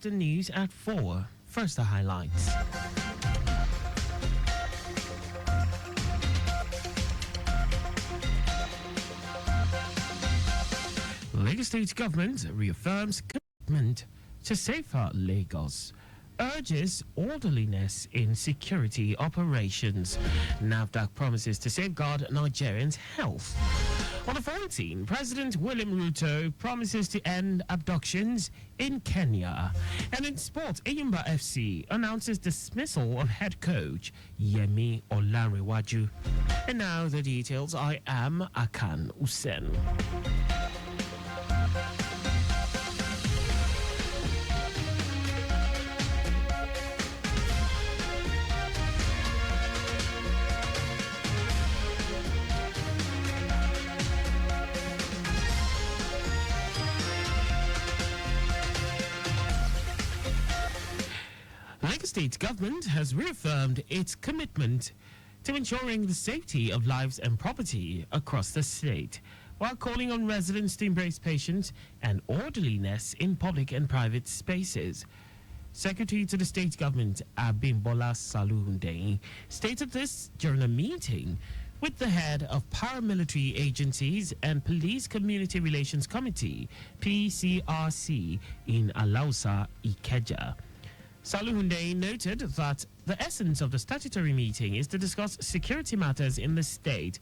The news at 4. First, the highlights. Lagos State government reaffirms commitment to safer Lagos. Urges orderliness in security operations. NAFDAC promises to safeguard Nigerians' health. On the 14th, President William Ruto promises to end abductions in Kenya. And in sports, Eyimba FC announces dismissal of head coach Yemi Olanrewaju. And now the details. I am Akan Usen. Lagos State government has reaffirmed its commitment to ensuring the safety of lives and property across the state, while calling on residents to embrace patience and orderliness in public and private spaces. Secretary to the state government, Abimbola Saluhunde, stated this during a meeting with the head of Paramilitary Agencies and Police Community Relations Committee, PCRC, in Alausa, Ikeja. Saluhunde noted that the essence of the statutory meeting is to discuss security matters in the state,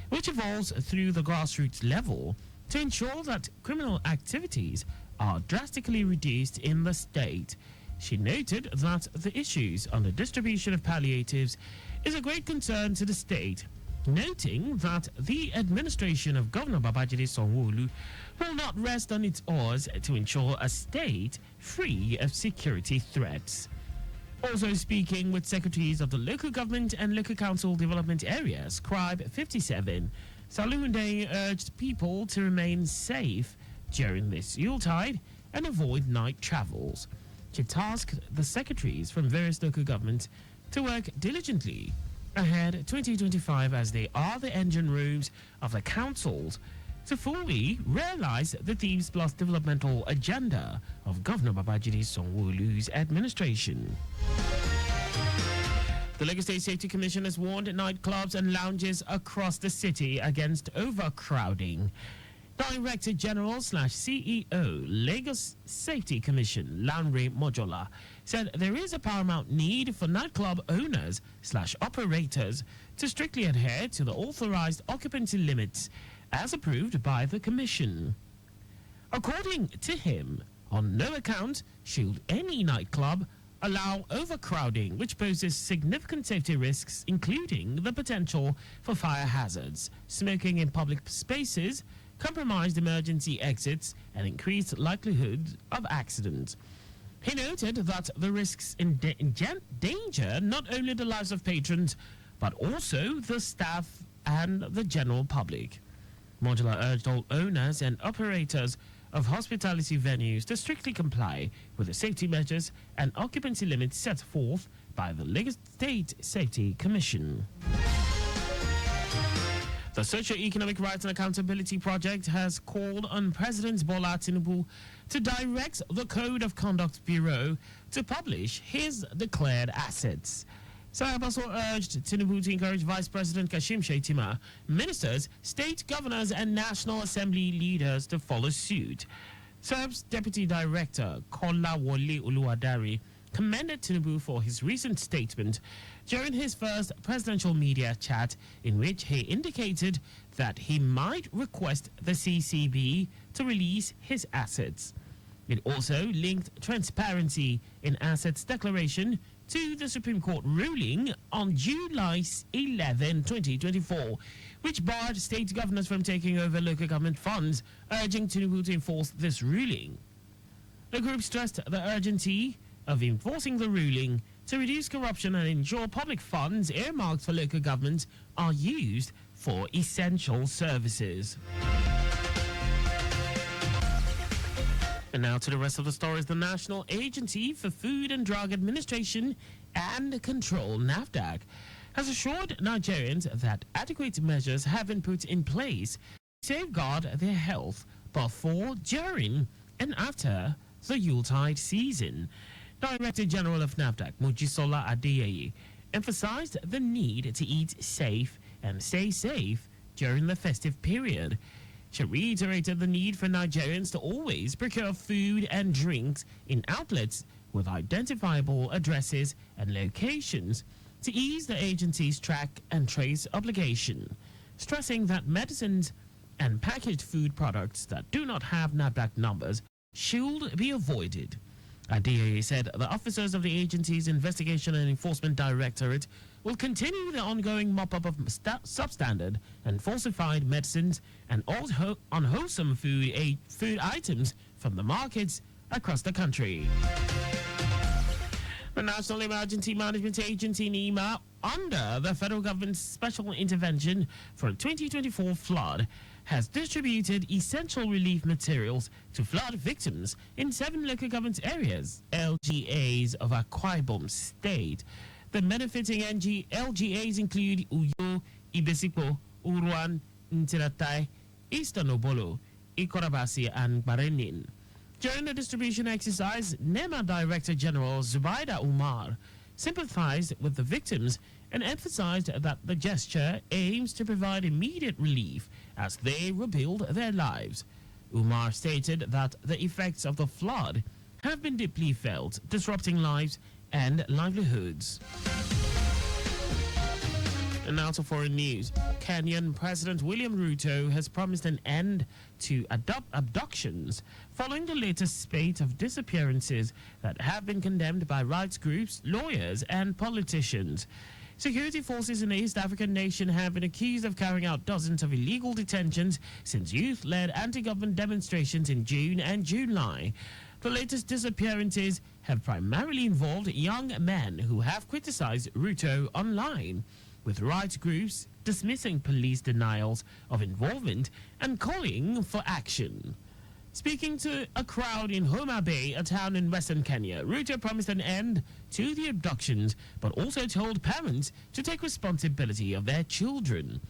which evolves through the grassroots level to ensure that criminal activities are drastically reduced in the state. She noted that the issues on the distribution of palliatives is a great concern to the state, noting that the administration of Governor Babajide Sanwo-Olu will not rest on its oars to ensure a state free of security threats. Also speaking with secretaries of the local government and local council development areas, Scribe 57, Saluhunde urged people to remain safe during this Yuletide and avoid night travels. She tasked the secretaries from various local governments to work diligently ahead 2025 as they are the engine rooms of the councils to fully realize the Thieves Plus developmental agenda of Governor Babajide Sanwo-Olu's administration. The Lagos State Safety Commission has warned nightclubs and lounges across the city against overcrowding. Director General / CEO, Lagos Safety Commission, Lanre Mojola, said there is a paramount need for nightclub owners / operators to strictly adhere to the authorized occupancy limits as approved by the Commission. According to him, on no account should any nightclub allow overcrowding, which poses significant safety risks, including the potential for fire hazards, smoking in public spaces, compromised emergency exits, and increased likelihood of accidents. He noted that the risks endanger not only the lives of patrons, but also the staff and the general public. Modular urged all owners and operators of hospitality venues to strictly comply with the safety measures and occupancy limits set forth by the Lagos State Safety Commission. The Socio-Economic Rights and Accountability Project has called on President Bola Tinubu to direct the Code of Conduct Bureau to publish his declared assets. Sayab also urged Tinubu to encourage Vice President Kashim Shettima, ministers, state governors, and National Assembly leaders to follow suit. SERB's Deputy Director, Kolawole Oluwadari, commended Tinubu for his recent statement during his first presidential media chat, in which he indicated that he might request the CCB to release his assets. It also linked transparency in assets declaration to the Supreme Court ruling on July 11, 2024, which barred state governors from taking over local government funds, urging Tinubu to enforce this ruling. The group stressed the urgency of enforcing the ruling to reduce corruption and ensure public funds earmarked for local governments are used for essential services. And now to the rest of the stories. The National Agency for Food and Drug Administration and Control, NAFDAC, has assured Nigerians that adequate measures have been put in place to safeguard their health before, during, and after the Yuletide season. Director General of NAFDAC, Mojisola Adeyeye, emphasized the need to eat safe and stay safe during the festive period. She reiterated the need for Nigerians to always procure food and drinks in outlets with identifiable addresses and locations to ease the agency's track and trace obligation, stressing that medicines and packaged food products that do not have NAFDAC numbers should be avoided. Adeyeye said the officers of the agency's Investigation and Enforcement Directorate will continue the ongoing mop-up of substandard and falsified medicines and unwholesome food items from the markets across the country. The National Emergency Management Agency, NEMA, under the federal government's special intervention for 2024 flood, has distributed essential relief materials to flood victims in 7 local government areas, LGAs of Akwa Ibom State. The benefiting LGAs include Uyo, Ibesipo, Uruan, Ntiratai, Eastern Obolo, Ikorabasi, and Barenin. During the distribution exercise, NEMA Director General Zubaida Umar sympathized with the victims and emphasized that the gesture aims to provide immediate relief as they rebuild their lives. Umar stated that the effects of the flood have been deeply felt, disrupting lives and livelihoods. And now to foreign news. Kenyan President William Ruto has promised an end to abductions following the latest spate of disappearances that have been condemned by rights groups, lawyers, and politicians. Security forces in the East African nation have been accused of carrying out dozens of illegal detentions since youth-led anti-government demonstrations in June and July. The latest disappearances have primarily involved young men who have criticized Ruto online, with rights groups dismissing police denials of involvement and calling for action. Speaking to a crowd in Homa Bay, a town in western Kenya, Ruto promised an end to the abductions, but also told parents to take responsibility of their children.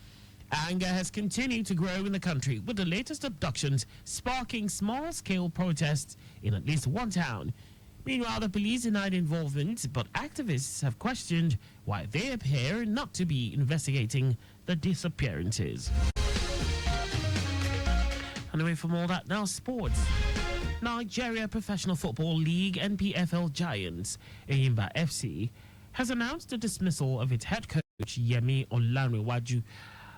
Anger has continued to grow in the country, with the latest abductions sparking small-scale protests in at least one town. Meanwhile, the police denied involvement, but activists have questioned why they appear not to be investigating the disappearances. And away from all that, now sports. Nigeria Professional Football League NPFL Giants, Eyimba FC, has announced the dismissal of its head coach, Yemi Olanrewaju.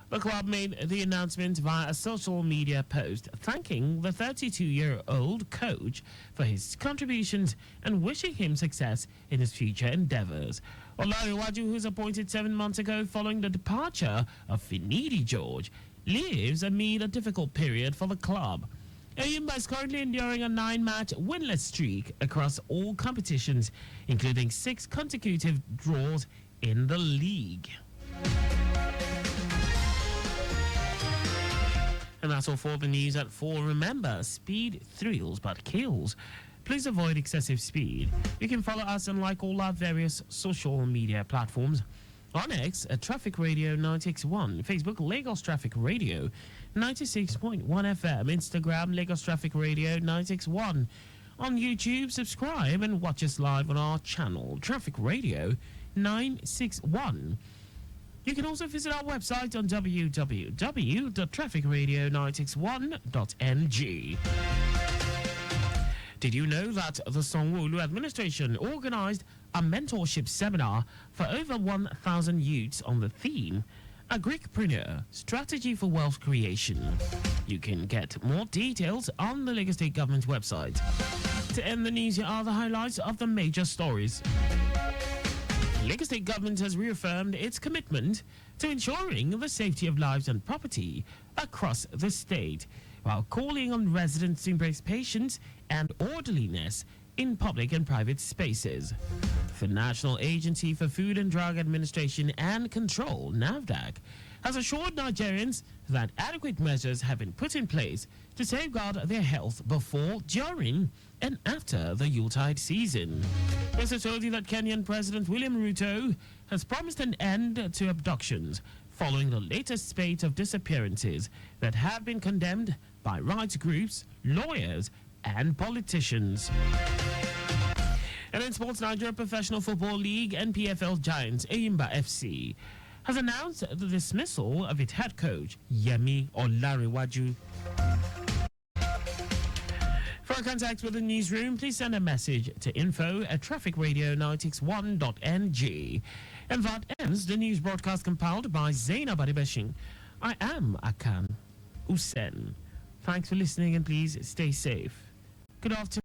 The club made the announcement via a social media post, thanking the 32-year-old coach for his contributions and wishing him success in his future endeavors. Olanrewaju, who was appointed 7 months ago following the departure of Finidi George, lives amid a difficult period for the club. Eyimba is currently enduring a 9-match winless streak across all competitions, including 6 consecutive draws in the league. And that's all for the news at 4. Remember, speed thrills but kills. Please avoid excessive speed. You can follow us and like all our various social media platforms. On X at Traffic Radio 961, Facebook Lagos Traffic Radio 96.1 FM, Instagram Lagos Traffic Radio 961. On YouTube, subscribe and watch us live on our channel, Traffic Radio 961. You can also visit our website on www.trafficradio961.ng. Did you know that the Sanwo-Olu administration organized a mentorship seminar for over 1,000 youths on the theme, Agripreneur, Strategy for Wealth Creation? You can get more details on the Lagos State Government website. To end the news, here are the highlights of the major stories. Lagos State Government has reaffirmed its commitment to ensuring the safety of lives and property across the state, while calling on residents to embrace patience and orderliness in public and private spaces. The National Agency for Food and Drug Administration and Control, NAFDAC, has assured Nigerians that adequate measures have been put in place to safeguard their health before, during, and after the Yuletide season. We also told you that Kenyan President William Ruto has promised an end to abductions following the latest spate of disappearances that have been condemned by rights groups, lawyers, and politicians. And in Sports Nigeria Professional Football League, NPFL giants Eyimba FC has announced the dismissal of its head coach, Yemi Olariwaju. For contact with the newsroom, please send a message to info@trafficradio961.ng. And that ends the news broadcast compiled by Zainab Adibashing. I am Akan Usen. Thanks for listening and please stay safe. Good afternoon.